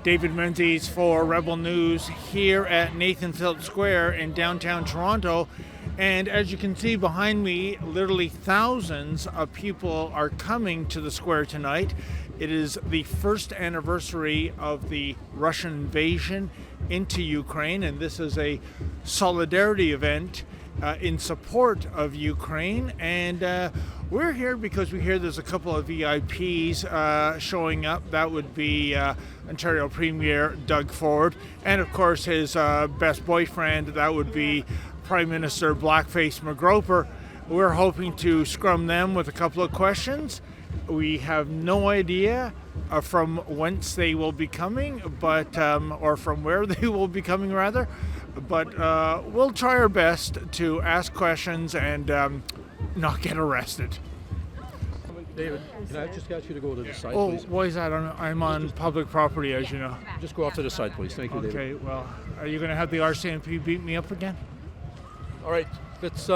David Menzies for Rebel News here at Nathan Phillips Square in downtown Toronto. And as you can see behind me, literally thousands of people are coming to the square tonight. It is the first anniversary of the Russian invasion into Ukraine, and this is a solidarity event in support of Ukraine. And we're here because we hear there's a couple of VIPs showing up. That would be Ontario Premier Doug Ford, and of course his best boyfriend, that would be Prime Minister Blackface McGroper. We're hoping to scrum them with a couple of questions. We have no idea from whence they will be coming, but or from where they will be coming rather, but we'll try our best to ask questions and not get arrested. David, can I just ask you to go to the side, Oh, please? why is that? I'm on public property, as you know. Just go off to the side, please. Thank you, David. Okay, well, are you going to have the RCMP beat me up again? All right, let's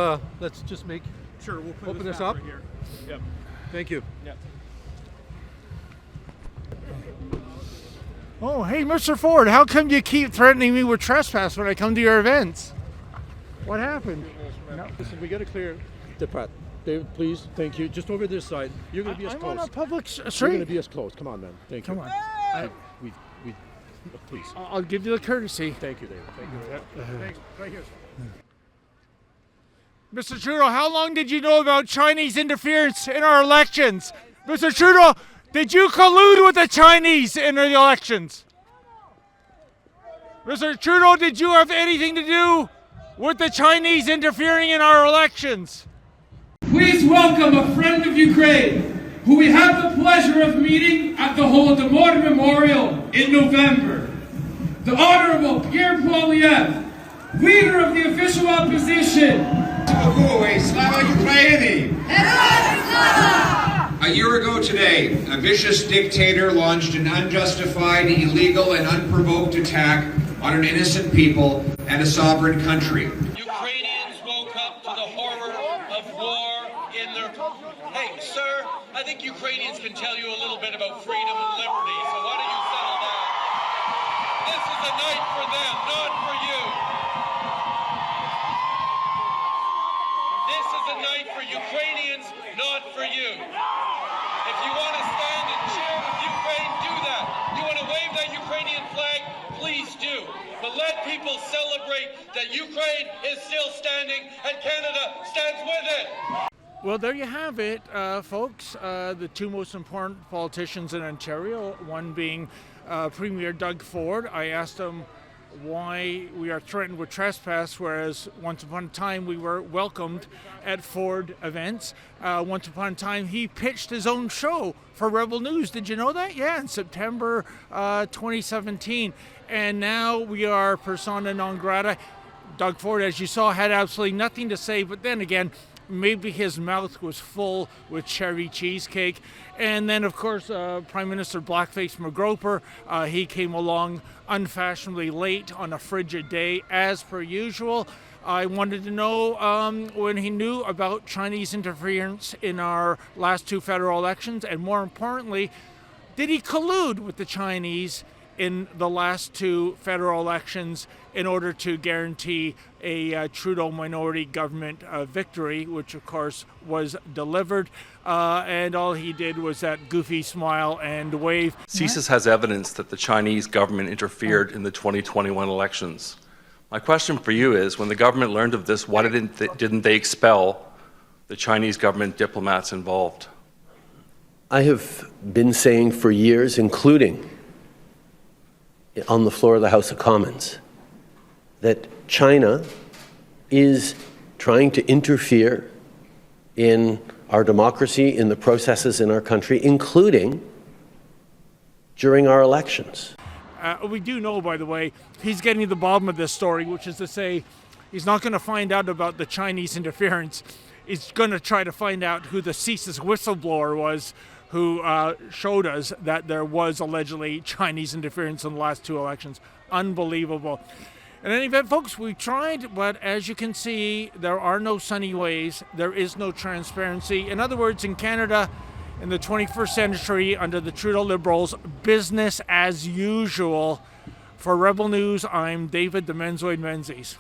just make. Sure, we'll open this up. here. Yep. Thank you. Yep. Oh, hey, Mr. Ford, how come you keep threatening me with trespass when I come to your events? What happened? No. Listen, we got to clear the path. David, please, thank you. Just over this side. You're going to be as I'm close. on a public You're street. going to be as close. Come on, man. Thank you. Come on. We, please. I'll give you the courtesy. Thank you, David. Thank you. Thanks. Right here. Mr. Trudeau, how long did you know about Chinese interference in our elections? Mr. Trudeau, did you collude with the Chinese in the elections? Mr. Trudeau, did you have anything to do with the Chinese interfering in our elections? Please welcome a friend of Ukraine, who we had the pleasure of meeting at the Holodomor Memorial in November. The Honorable Pierre Poilievre, leader of the official opposition. A year ago today, a vicious dictator launched an unjustified, illegal, and unprovoked attack on an innocent people and a sovereign country. Ukrainians woke up to the horror of war in their... Hey, sir, I think Ukrainians can tell you a little bit about freedom and liberty, so why don't you settle down? This is a night for them, not for you. This is a night for Ukrainians, not for you. If you want to stand and cheer with Ukraine, do that. You want to wave that Ukrainian flag, please do. But let people celebrate that Ukraine is still standing and Canada stands with it. Well, there you have it, folks. The two most important politicians in Ontario, one being Premier Doug Ford. I asked him why we are threatened with trespass, whereas once upon a time we were welcomed at Ford events. Once upon a time he pitched his own show for Rebel News. Did you know that? Yeah, in September 2017. And now we are persona non grata. Doug Ford, as you saw, had absolutely nothing to say, but then again, maybe his mouth was full with cherry cheesecake. And then, of course, Prime Minister Blackface McGroper, he came along unfashionably late on a frigid day, as per usual. I wanted to know when he knew about Chinese interference in our last two federal elections, and more importantly, did he collude with the Chinese in the last two federal elections in order to guarantee a Trudeau minority government victory, which of course was delivered, and all he did was that goofy smile and wave. CSIS has evidence that the Chinese government interfered in the 2021 elections. My question for you is, when the government learned of this, why didn't they expel the Chinese government diplomats involved? I have been saying for years, including on the floor of the House of Commons, that China is trying to interfere in our democracy, in the processes in our country, including during our elections. We do know, by the way, he's getting to the bottom of this story, which is to say he's not going to find out about the Chinese interference. He's going to try to find out who the CSIS whistleblower was who showed us that there was allegedly Chinese interference in the last two elections. Unbelievable. In any event, folks, we tried, but as you can see, there are no sunny ways. There is no transparency. In other words, in Canada, in the 21st century under the Trudeau Liberals, business as usual. For Rebel News, I'm David the Menzoid Menzies.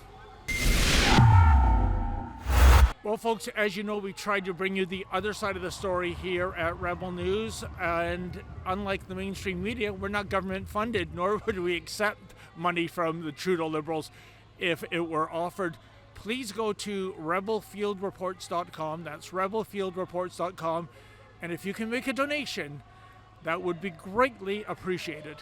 Well, folks, as you know, we tried to bring you the other side of the story here at Rebel News, and unlike the mainstream media, we're not government funded, nor would we accept money from the Trudeau Liberals if it were offered. Please go to rebelfieldreports.com, that's rebelfieldreports.com, and if you can make a donation, that would be greatly appreciated.